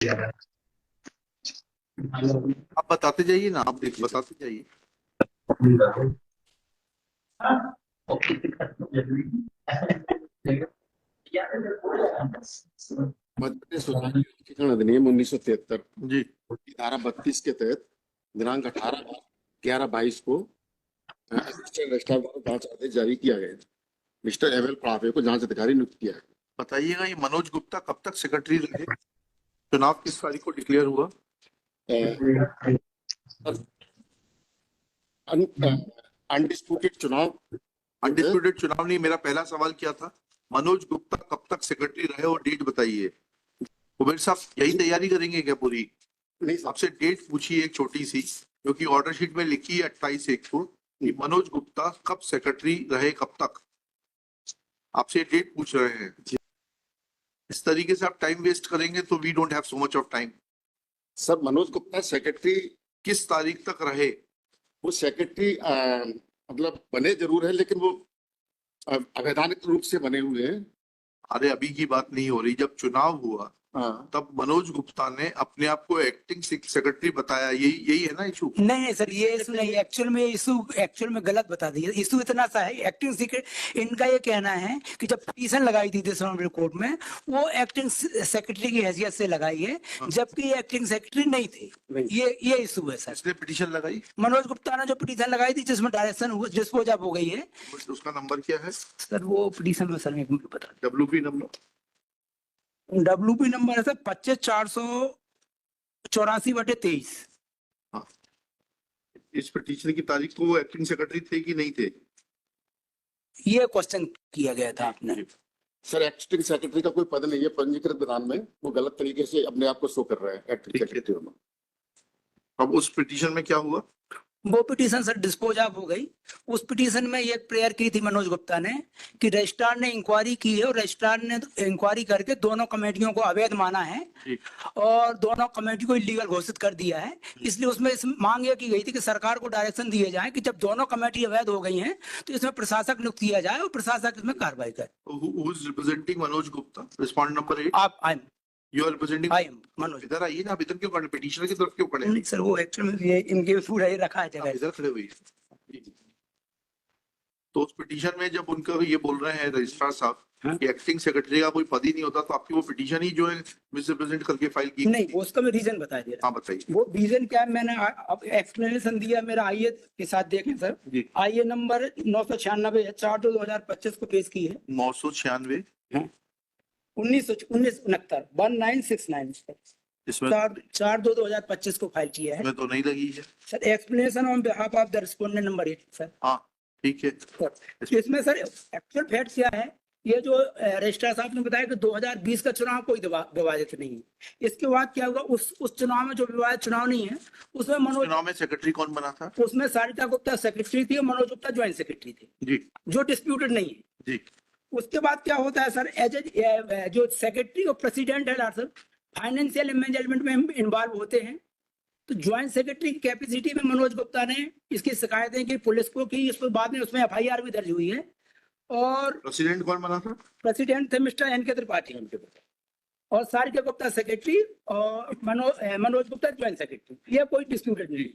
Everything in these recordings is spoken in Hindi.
आप बताते जाइए ना, आप बताते जाइए। मध्य प्रदेश स्वतंत्रता अधिनियम अधिनियम 1973 जी। धारा 32 के तहत दिनांक 18/11/22 को असिस्टेंट रजिस्ट्रार द्वारा जांच आदेश जारी किया गया। मिस्टर एम एल पड़ावे को जांच अधिकारी नियुक्त किया है। बताइएगा, ये मनोज गुप्ता कब तक सेक्रेटरी रहे? चुनाव किस तारीख को डिक्लेयर हुआ? अनडिस्प्यूटेड चुनाव अनडिस्प्यूटेड चुनाव नहीं, मेरा पहला सवाल क्या था? मनोज गुप्ता कब तक सेक्रेटरी रहे और डेट बताइए। कुबेर साहब यही तैयारी करेंगे क्या पूरी? नहीं, आपसे डेट पूछिए एक छोटी सी, क्योंकि ऑर्डर शीट में लिखी है 28/1 को कि मनोज गुप्ता कब सेक्रेटरी रहे, कब तक। आपसे डेट पूछ रहे हैं। इस तरीके से आप टाइम वेस्ट करेंगे तो we don't have so much of time. Sir, Manoj Gupta secretary किस तारीख तक रहे? वो सेक्रेटरी मतलब बने जरूर है, लेकिन वो अवैधानिक रूप से बने हुए हैं। अरे अभी की बात नहीं हो रही, जब चुनाव हुआ तब मनोज गुप्ता ने अपने आप को एक्टिंग सेक्रेटरी बताया, यही यही है ना इशू? नहीं सर, ये इशू नहीं, एक्चुअल में गलत बता दिया। इशू इतना सा है, एक्टिंग सेक्रेटरी इनका ये कहना है कि जब पिटीशन लगाई थी सुप्रीम कोर्ट में, वो एक्टिंग सेक्रेटरी की हैसियत से लगाई है, जबकि ये एक्टिंग सेक्रेटरी नहीं थे। ये इशू है सर। इसने पिटीशन लगाई? मनोज गुप्ता ने जो पिटीशन लगाई थी, जिसमें डायरेक्शन डिस्पोज ऑफ हो गई है। उसका नंबर क्या है सर? वो पिटीशन में सर एक पता, WP नंबर WP नंबर है सर 25/484/23। इस पिटीशन की तारीख को वो एक्टिंग सेक्रेटरी थे कि नहीं थे? ये क्वेश्चन किया गया था आपने। सर, एक्टिंग सेक्रेटरी का कोई पद नहीं है पंजीकृत विधान में। वो गलत तरीके से अपने आप को शो कर रहा है एक्टिंग सेक्रेटरी में। अब उस पिटीशन में क्या हुआ? वो पिटीशन सर डिस्पोज ऑफ हो गई। उस पिटीशन में ये प्रेयर की थी मनोज गुप्ता ने कि रजिस्ट्रार ने इंक्वायरी की है और रजिस्ट्रार ने इंक्वायरी करके दोनों कमेटियों को अवैध माना है और दोनों कमेटी को इलीगल घोषित कर दिया है। इसलिए उसमें मांग ये की गई थी कि सरकार को डायरेक्शन दिए जाए कि जब दोनों कमेटी अवैध हो गई हैं तो इसमें प्रशासक नियुक्त किया जाए और प्रशासक इसमें कार्रवाई करे। Who is representing Manoj Gupta? Respondent number 8. आप You are representing? I am Manoj. इधर आइए ना, आप इधर क्यों खड़े? पिटीशनर की तरफ क्यों खड़े? नहीं सर, वो एक्चुअल में ये इनके पूरा ही रखा है जगह। इधर खड़े हुए। तो उस पिटीशन में जब उनका ये बोल रहे हैं रजिस्ट्रार साहब कि एक्टिंग सेक्रेटरी का कोई पद ही नहीं होता, तो आपकी वो पिटीशन ही जो है मिसरिप्रेजेंट करके फाइल की? नहीं, उसका मैं रीजन बता दे रहा हूँ। बताइए वो रीजन क्या है। मैंने अब एक्सप्लेनेशन दिया मेरा आईए के साथ, देखें सर। आईए नंबर 996/4/2025 को पेश की है। 996 1969 इसमें 4/2/2025 को फाइल किया है। मैं तो नहीं लगी है sir. Explanation on behalf of the respondent number 8 sir. हाँ ठीक है। इसमें सर एक्चुअल फैक्ट क्या है, ये जो रजिस्ट्रार साहब ने बताया कि 2020 का चुनाव कोई विवादित नहीं है। इसके बाद क्या होगा, उस चुनाव में जो विवादित चुनाव नहीं है उसमें मनोज चुनाव में सेक्रेटरी कौन बना था? उसमें सारिता गुप्ता सेक्रेटरी थी और मनोज गुप्ता ज्वाइंट सेक्रेटरी थे जी, जो डिस्प्यूटेड नहीं है जी। उसके बाद क्या होता है सर, एज जो सेक्रेटरी और प्रेसिडेंट है सर, फाइनेंशियल मैनेजमेंट में इन्वॉल्व होते हैं। तो ज्वाइंट सेक्रेटरी की कैपेसिटी में मनोज गुप्ता ने इसकी शिकायतें की पुलिस को की। इस पर बाद में उसमें FIR भी दर्ज हुई है। और प्रेसिडेंट कौन बना था? प्रेसिडेंट थे मिस्टर NK त्रिपाठी और सारिका गुप्ता सेक्रेटरी और मनोज गुप्ता ज्वाइंट सेक्रेटरी। ये कोई डिस्प्यूटेड नहीं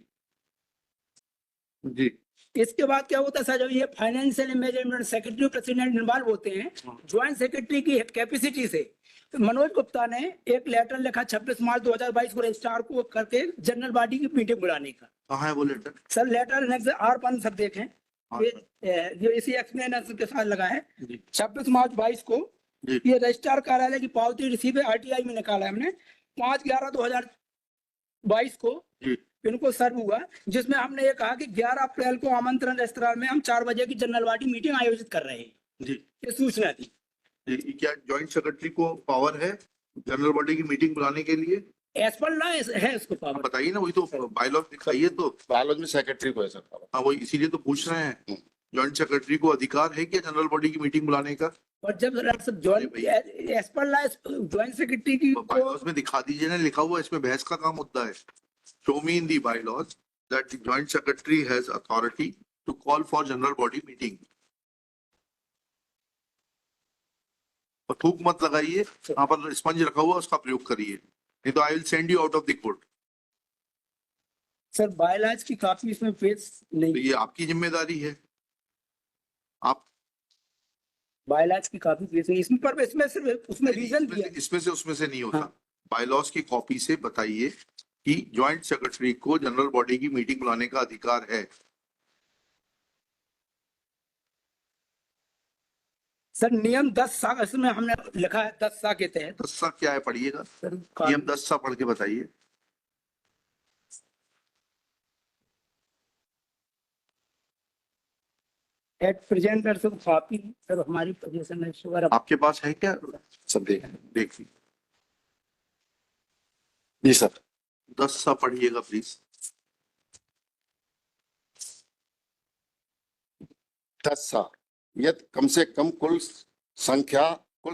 जी। इसके बाद क्या होता है सर, जब ये financial management secretary president involve होते हैं ज्वाइंट सेक्रेटरी की कैपेसिटी से, तो मनोज गुप्ता ने एक लेटर लिखा 26 मार्च 2022 को रजिस्ट्रार को करके जनरल बॉडी की मीटिंग बुलाने का। कहाँ है वो लेटर? सर लेटर R1 सब देखें, जो इसी एक्सप्लेनेशन के साथ लगा है 26 मार्च 22 को। ये रजिस्ट्रार कार्यालय की पावती रिसीव RTI में निकाला है हमने 5/11/2022 को इनको सर्व हुआ, जिसमें हमने ये कहा कि 11 अप्रैल को आमंत्रण रेस्तरां में हम 4 बजे की जनरल बॉडी मीटिंग आयोजित कर रहे हैं जी। ये सूचना थी। क्या ज्वाइंट सेक्रेटरी को पावर है जनरल बॉडी की मीटिंग बुलाने के लिए? एज पर लॉ है उसको पावर। बताइए ना, वही तो बायलॉज दिखाइए। तो बायलॉज में सेक्रेटरी को है सर। हाँ, वही इसीलिए तो पूछ रहे हैं, ज्वाइंट सेक्रेटरी को अधिकार है क्या जनरल बॉडी की मीटिंग बुलाने का? और जब as per law joint secretary की बायलॉज में दिखा दीजिए ना, लिखा हुआ। इसमें बहस का काम होता है। Show me in the bylaws that the joint secretary has authority to call for general body meeting. और थूक मत लगाइए, यहाँ पर स्पंज रखा हुआ उसका प्रयोग करिए। नहीं तो I will send you out of the court. Sir bylaws की कॉपी इसमें पेश तो नहीं, ये आपकी जिम्मेदारी है। आप बायलॉज की कॉपी पेश नहीं इसमें, पर इसमें सिर्फ उसमें रीजन दिया है। इसमें से उसमें से नहीं होता। हाँ। बायलॉज की कॉपी से बताइए कि ज्वाइंट सेक्रेटरी को जनरल बॉडी की मीटिंग बुलाने का अधिकार है। सर नियम 10 इसमें हमने लिखा है 10 के तहत। 10 क्या है पढ़िएगा, सर नियम 10 पढ़ के बताइए। एट प्रेजेंट कॉपी सर हमारी पोजीशन है शुगर आपके पास है क्या? सब देख देखिए जी सर 10 पढ़िएगा प्लीज। 10 यदि कम से कम कुल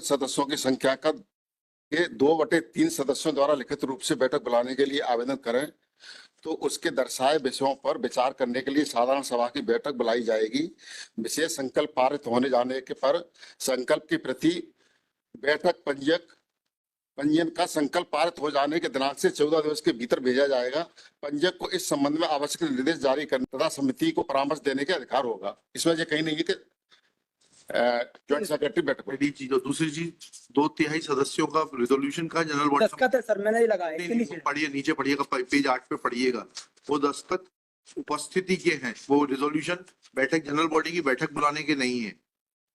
सदस्यों की संख्या का के 2/3 सदस्यों द्वारा लिखित रूप से बैठक बुलाने के लिए आवेदन करें तो उसके दर्शाए विषयों पर विचार करने के लिए साधारण सभा की बैठक बुलाई जाएगी। विशेष संकल्प पारित होने जाने के पर संकल्प की प्रति बैठक पंजीयन का संकल्प पारित हो जाने के दिनांक से 14 दिवस के भीतर भेजा जाएगा। पंजीयक को इस संबंध में आवश्यक निर्देश जारी करने तथा समिति को परामर्श देने के अधिकार होगा। इसमें ये कहीं नहीं है कि ज्वाइंट सेक्रेटरी बैठक पहली चीज। और दूसरी चीज 2/3 सदस्यों का रिजोल्यूशन का जनरल बॉडी दस्तखत है सर, मैंने ही लगाया इसके नीचे। पढ़िए, नीचे पढ़िएगा, पेज 8 पे पढ़िएगा। वो दस्तखत उपस्थिति के हैं, वो रिजोल्यूशन बैठक जनरल बॉडी की बैठक बुलाने के नहीं है।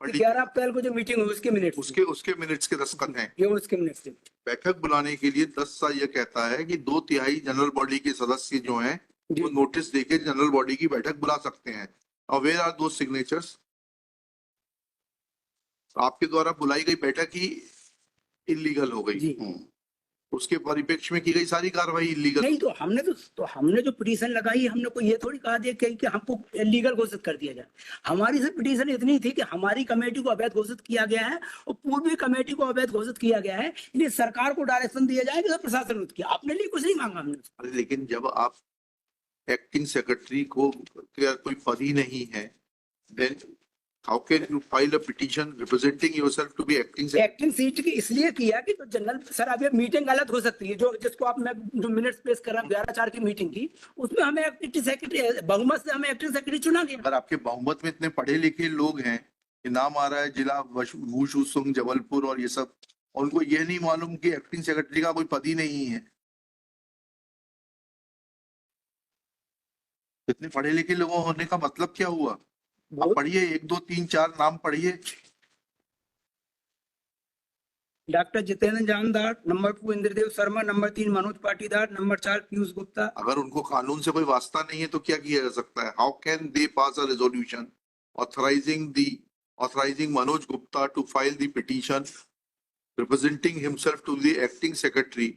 11 अप्रैल को जो मीटिंग हुई उसके मिनट, उसके मिनट्स के दस्तखत हैं। ये उसके मिनट से। बैठक बुलाने के लिए 10 ये कहता है कि 2/3 जनरल बॉडी के सदस्य जो हैं वो नोटिस देके जनरल बॉडी की बैठक बुला सकते हैं। और वेयर आर दो सिग्नेचर्स? आपके द्वारा बुलाई गई बैठक ही इलीगल हो गई। उसके परिप्रेक्ष्य में की गई सारी कार्रवाई इलीगल नहीं। तो हमने जो पिटीशन लगाई, हमने को ये थोड़ी कहा दिया कि हमको इलीगल घोषित कर दिया जाए। हमारी सिर्फ पिटीशन इतनी थी कि हमारी कमेटी को अवैध घोषित किया गया है और पूर्वी कमेटी को अवैध घोषित किया गया है, इसलिए सरकार को डायरेक्शन दिया जाए कि प्रशासन ने किया। अपने लिए कुछ नहीं मांगा हमने। लेकिन जब आप एक्टिंग सेक्रेटरी को कोई पद ही नहीं है, then how can you file a petition representing yourself to be acting secretary? Acting seat की इसलिए किया कि जो जनरल सर, अब ये मीटिंग गलत हो सकती है। जो जिसको आप मैं जो मिनट्स पेश कर रहा हूँ 11/4 की मीटिंग की, उसमें हमें एक्टिंग सेक्रेटरी बहुमत से हमें एक्टिंग सेक्रेटरी चुना गया। अगर आपके बहुमत में इतने पढ़े लिखे लोग हैं, ये नाम आ रहा है जिला वुशु सुंग जबलपुर और ये सब, और उनको ये नहीं मालूम कि एक्टिंग सेक्रेटरी का कोई पद ही नहीं है। इतने पढ़े लिखे लोगों होने का मतलब क्या हुआ? आप पढ़िए, 1 2 3 4 नाम पढ़िए। डॉक्टर जितेंद्र जानदार, number 2 Indradev Sharma, number 3 Manoj Patidar, number 4 Piyush Gupta. अगर उनको कानून से कोई वास्ता नहीं है तो क्या किया जा सकता है? How can they pass a resolution authorising Manoj Gupta to file the petition representing himself to the acting secretary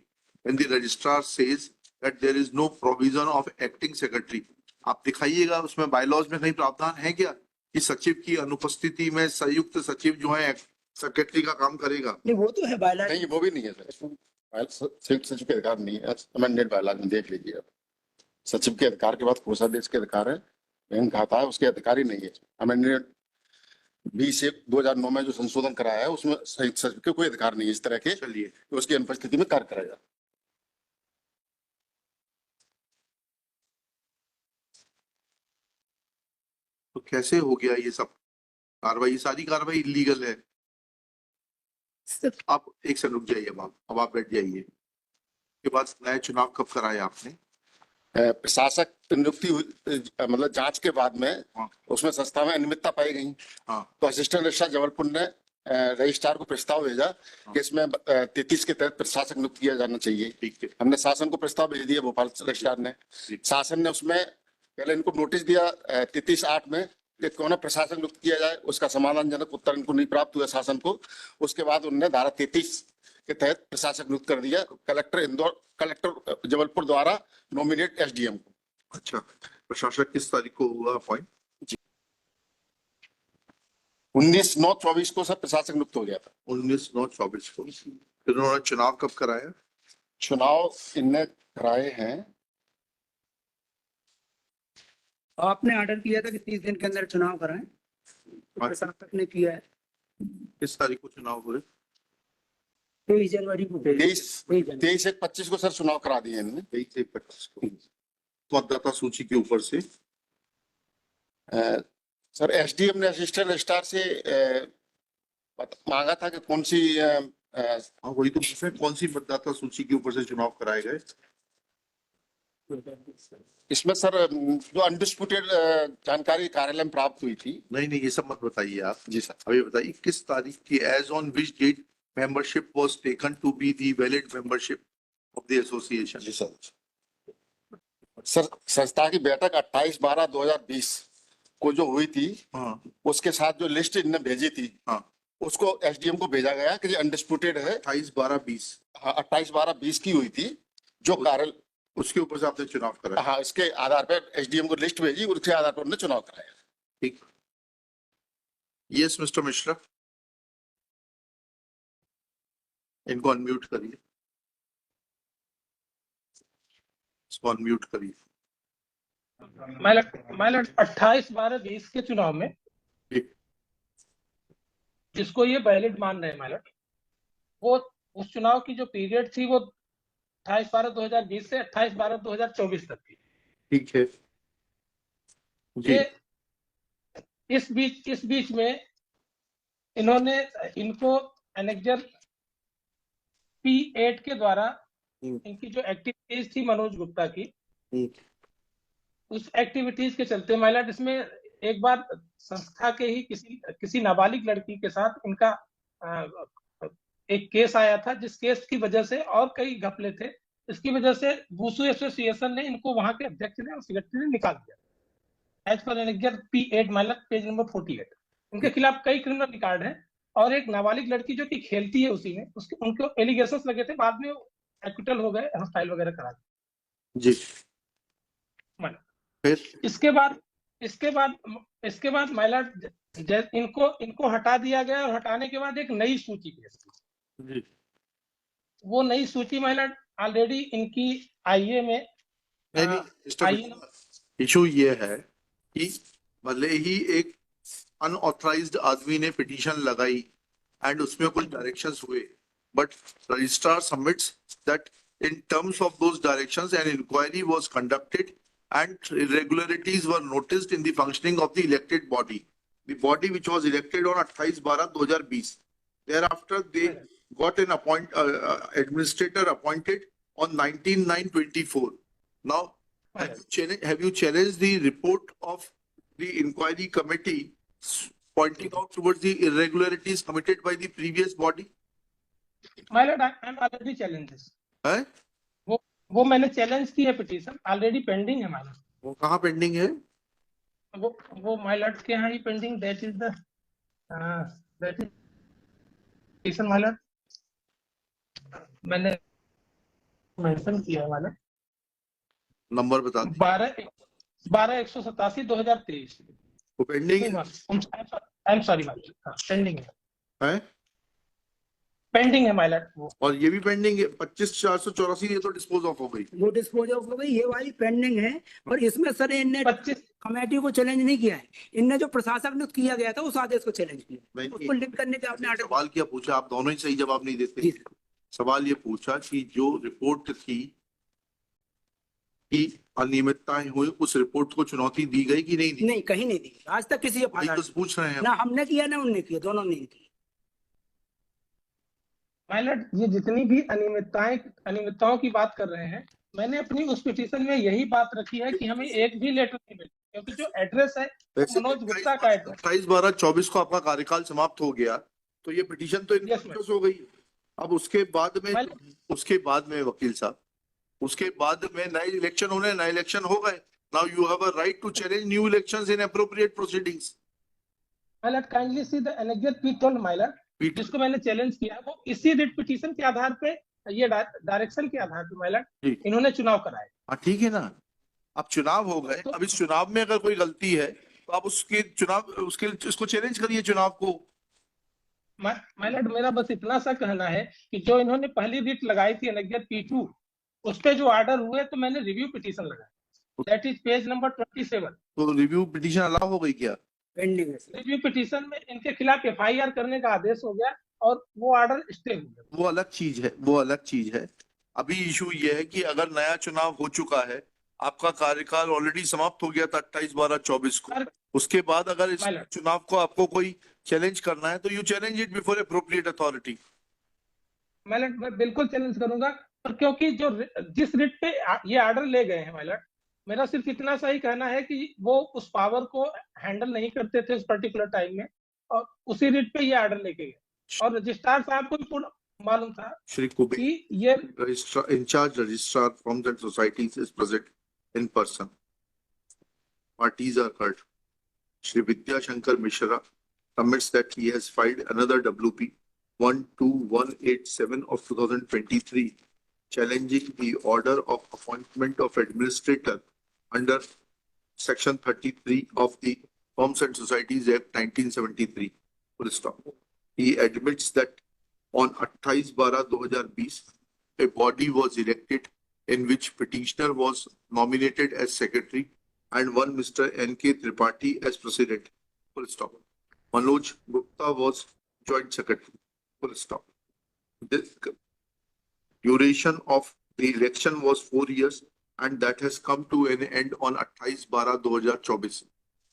when the registrar says that there is no provision of acting secretary? आप दिखाइएगा उसमें बायलॉज में कहीं प्रावधान है क्या कि सचिव की अनुपस्थिति में संयुक्त सचिव जो है सेक्रेटरी का काम करेगा? नहीं, वो तो है बायलॉज। नहीं, वो भी नहीं है सर। संयुक्त सचिव के अधिकार नहीं है। अमेंडेड बायलॉज में देख लीजिए आप। सचिव के अधिकार के बाद कोषाध्यक्ष के अधिकार है, बैंक खाता है, उसके अधिकारी नहीं है। अमेंडेड 20/1/2009 में जो संशोधन कराया है उसमें संयुक्त सचिव के कोई अधिकार नहीं है इस तरह के, चलिए तो उसकी अनुपस्थिति में कार्य कराया। तो कैसे हो गया ये सब कार्रवाई? सारी कार्रवाई इलीगल है। आप एक सेकंड रुक जाइए, अब आप बैठ जाइए। के बाद नया चुनाव कब कराया आपने? प्रशासक नियुक्ति मतलब जांच के बाद में उसमें संस्था में अनियमितता पाई गई। तो असिस्टेंट रजिस्ट्रार जबलपुर ने रजिस्ट्रार को प्रस्ताव भेजा कि इसमें 33 के तहत प्रशासक नियुक्त किया जाना चाहिए। ठीक है, हमने शासन को प्रस्ताव भेज दिया भोपाल रजिस्ट्रार ने। शासन ने उसमें पहले इनको नोटिस दिया 33/8 में कि कौन प्रशासक नियुक्त किया जाए, उसका समाधानजनक उत्तर इनको नहीं प्राप्त हुआ शासन को। उसके बाद उन्होंने धारा 33 के तहत प्रशासक नियुक्त कर दिया कलेक्टर जबलपुर द्वारा नॉमिनेट एसडीएम को। अच्छा, प्रशासक किस तारीख को हुआ अपॉइंट? 19/9/24 को सब प्रशासक नियुक्त हो गया था। 19/9/24 को। फिर उन्होंने चुनाव कब कराया? चुनाव इनने कराए हैं, आपने ऑर्डर किया था कि 30 दिन के अंदर चुनाव कराएं, तो प्रशासक ने किया है। किस तारीख को चुनाव हुए? 23 जनवरी को 23/1/25 को सर चुनाव करा दिए इन्होंने। 23/25 को मतदाता सूची के ऊपर से सर एसडीएम ने असिस्टेंट रजिस्ट्रार से मांगा था कि कौन सी हाँ वही तो पूछ रहे हैं, कौन सी मतदाता सूची के ऊपर से चुनाव कराए गए? इसमें सर जो अनडिस्प्यूटेड जानकारी कार्यालय में प्राप्त हुई थी। नहीं नहीं, ये सब मत बताइए आप। जी सर। अभी बताइए किस तारीख की, as on which date membership was taken to be the valid membership of the association? जी सर। सर संस्था की बैठक 28/12/2020 को जो हुई थी, हाँ उसके साथ जो लिस्ट इन्होंने भेजी थी, हाँ, उसको एसडीएम को भेजा गया कि ये अनडिस्प्यूटेड है। 28/12/20 हाँ 28/12/20 की हुई थी जो कार्य, उसके ऊपर से आपने चुनाव कराया। हाँ इसके आधार पर एसडीएम को लिस्ट भेजी, उसके आधार पर उन्होंने चुनाव कराया। ठीक। यस मिस्टर मिश्रा, इनको अनम्यूट करिए, इसको अनम्यूट करिए। माइलट 28/12/20 के चुनाव में ठीक। जिसको ये वैलिड मान रहे हैं माइलट, वो उस चुनाव की जो पीरियड थी वो 28/12/2020 से 28/12/2024 तक थी। ठीक है जी। ये इस बीच में इनको एनेक्जर P8 के द्वारा इनकी जो एक्टिविटीज थी मनोज गुप्ता की, उस एक्टिविटीज के चलते माइलट इसमें एक बार संस्था के ही किसी नाबालिग लड़की के साथ इनका एक केस आया था, जिस केस की वजह से और कई घपले थे, इसकी वजह से वुसु एसोसिएशन ने इनको वहां के अध्यक्ष ने और सेक्रेटरी ने निकाल दिया। As per annexure P8 माइलट page number 48 उनके खिलाफ कई क्रिमिनल रिकॉर्ड है और एक नाबालिग लड़की जो कि खेलती है उसी में, उसके उनको एलिगेशंस लगे थे, बाद में एक्विटल हो गए, हॉस्टाइल वगैरह करा दिए। जी फिर इसके बाद माइलट इनको हटा दिया गया और हटाने के बाद एक नई सूची पेश की। जी। वो नई सूची माइलट ऑलरेडी इनकी आईए में इशू ये है कि भले ही एक अनऑथराइज्ड आदमी ने पिटीशन लगाई एंड उसमें कुछ डायरेक्शंस हुए, but registrar submits that in terms of those directions an inquiry was conducted and irregularities were noticed in the functioning of the elected body, the body which was elected on 28/12/2020. Thereafter they got an administrator appointed on 19/9/24. Now have you challenged the report of the inquiry committee pointing out towards the irregularities committed by the previous body? My lord I am already challenge this. है वो मैंने चैलेंज की है, पिटीशन ऑलरेडी पेंडिंग है माइलट। वो कहाँ पेंडिंग है? वो माइलट के यहाँ ही पेंडिंग, दैट इज पिटीशन माइलट मैंने मेंशन किया है माइलट। नंबर बता दीजिए। 12/187/2023 वो पेंडिंग है। आई एम सॉरी माइलट, पेंडिंग है पेंडिंग है माइलट वो। और ये भी पेंडिंग है 25/484, ये तो डिस्पोज ऑफ हो गई। वो डिस्पोज ऑफ हो गई, ये वाली पेंडिंग है। और इसमें सर इनने 25 कमेटी को चैलेंज नहीं किया है, इनने जो प्रशासक ने किया गया था उस आदेश को चैलेंज किया, उसको लिंक करने के आपने आर्डर। सवाल क्या पूछा, आप दोनों ही सही जवाब नहीं देते। सवाल ये पूछा कि जो रिपोर्ट थी कि अनियमितताएं हुई, उस रिपोर्ट को चुनौती दी गई कि नहीं दी? नहीं, कहीं नहीं दी आज तक किसी तो पूछ रहे हैं ना हमने किया ना उनने किया, दोनों ने किया। माइलट ये जितनी भी अनियमितताओं की बात कर रहे हैं, मैंने अपनी उस पिटीशन में यही बात रखी है कि हमें एक भी लेटर नहीं मिला, क्योंकि जो एड्रेस है मनोज गुप्ता का एड्रेस। 28/12/24 को आपका कार्यकाल समाप्त हो गया, तो ये पिटीशन तो इनकम्प्लीट हो गई। अब उसके बाद में वकील साहब, उसके बाद में नए इलेक्शन होने, नए इलेक्शन हो गए। Now you have a right to challenge new elections in appropriate proceedings. My lord kindly see the annexure P12 my lord, जिसको मैंने चैलेंज किया, वो इसी रिट पिटीशन के आधार पे, ये डायरेक्शन के आधार पे माइलट इन्होंने चुनाव कराए। हाँ ठीक है ना, अब चुनाव हो गए, अब इस चुनाव में अगर कोई गलती है तो आप उसको चैलेंज करिए चुनाव को। माइलट मेरा बस इतना सा कहना है कि जो इन्होंने पहली रिट लगाई थी एनेक्जर P2, उस पे जो ऑर्डर हुए तो मैंने रिव्यू पिटीशन लगाया, दैट इज पेज नंबर 27। तो रिव्यू पिटीशन अलाउ हो गई क्या? पेंडिंग है। रिव्यू पिटीशन में इनके खिलाफ FIR करने का आदेश हो गया, और वो ऑर्डर स्टे हो गया। वो अलग चीज है, वो अलग चीज है। अभी इशू ये है कि अगर नया चुनाव हो चुका है, आपका कार्यकाल ऑलरेडी समाप्त हो गया था 28/12/24 को, सर, उसके बाद अगर इस माय लॉर्ड, चुनाव को आपको कोई चैलेंज करना है तो you challenge it before appropriate authority. मैं बिल्कुल चैलेंज करूंगा। और क्योंकि जो जिस रिट पे ये ऑर्डर ले गए हैं माय लॉर्ड, मेरा सिर्फ इतना सा ही कहना है कि वो उस पावर को हैंडल नहीं करते थे उस पर्टिकुलर टाइम में, और उसी रिट पे ये ऑर्डर लेके गए। और रजिस्ट्रार साहब को भी पूर्ण मालूम था श्री कुबेर, कि ये registrar, in charge registrar from that societies is present in person. Parties are heard. Shri Vidya Shankar Mishra commits that he has filed another WP 12187 of 2023 challenging the order of appointment of administrator under section 33 of the Firms and Societies Act 1973. Full stop. He admits that on 28/12/2020, a body was elected in which petitioner was nominated as secretary and one Mr. N.K. Tripathi as president. Full stop. Manoj Gupta was joint secretary. Full stop. The duration of the election was 4 years and that has come to an end on 28/12/2024.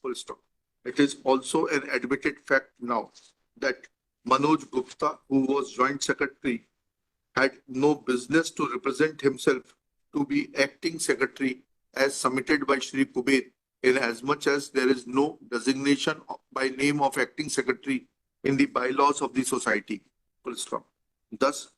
Full stop. It is also an admitted fact now that Manoj Gupta, who was joint secretary, had no business to represent himself to be acting secretary as submitted by Shri Kuber, in as much as there is no designation by name of acting secretary in the bylaws of the society. Full stop. Thus,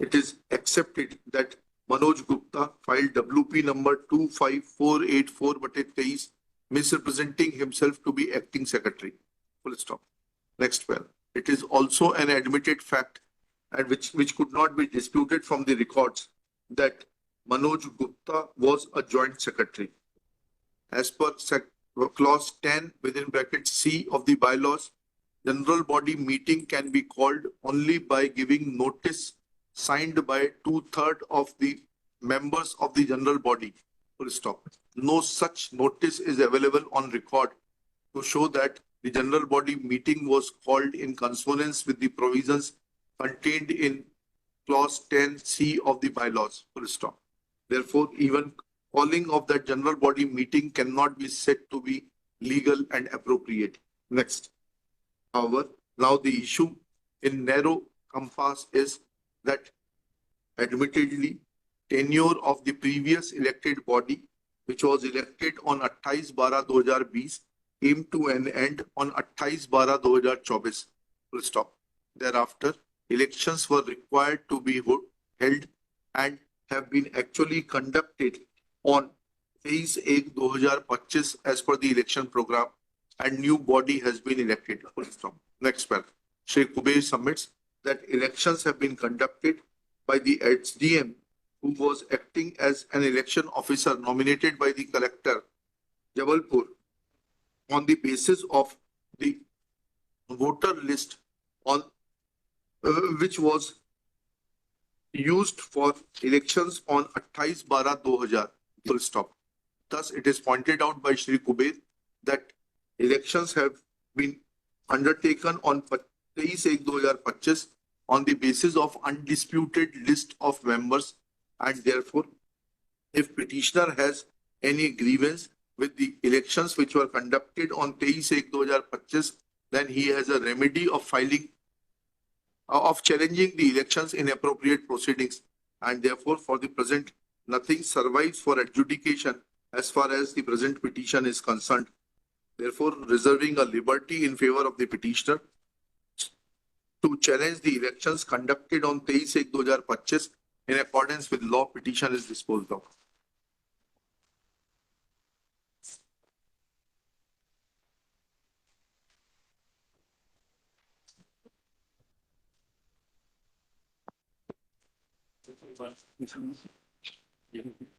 it is accepted that Manoj Gupta filed WP number 25484/23 misrepresenting himself to be acting secretary. Full stop. Next well. It is also an admitted fact and which could not be disputed from the records that Manoj Gupta was a joint secretary. As per clause 10 within bracket C of the bylaws, general body meeting can be called only by giving notice signed by 2/3 of the members of the general body. Full stop. No such notice is available on record to show that the general body meeting was called in consonance with the provisions contained in clause 10C of the bylaws. Full stop. Therefore, even calling of that general body meeting cannot be said to be legal and appropriate. Next. However, now the issue in narrow compass is that admittedly tenure of the previous elected body, which was elected on 28/12/2020, came to an end on 28/12/2024. Full stop. Thereafter, elections were required to be held and have been actually conducted on 23/1/2025 as per the election program, and new body has been elected. Full stop. Next paragraph. Shri Kuber submits that elections have been conducted by the HDM, who was acting as an election officer nominated by the collector, Jabalpur, on the basis of the voter list on which was used for elections on 28/12/2000. Full stop. Thus, it is pointed out by Shri Kuber that elections have been undertaken on 23/1/2025 on the basis of undisputed list of members, and therefore, if petitioner has any grievance with the elections which were conducted on 23/1/2025, then he has a remedy of filing of challenging the elections in appropriate proceedings, and therefore for the present nothing survives for adjudication as far as the present petition is concerned. Therefore, reserving a liberty in favor of the petitioner to challenge the elections conducted on 23/1/2025 in accordance with law, petition is disposed of.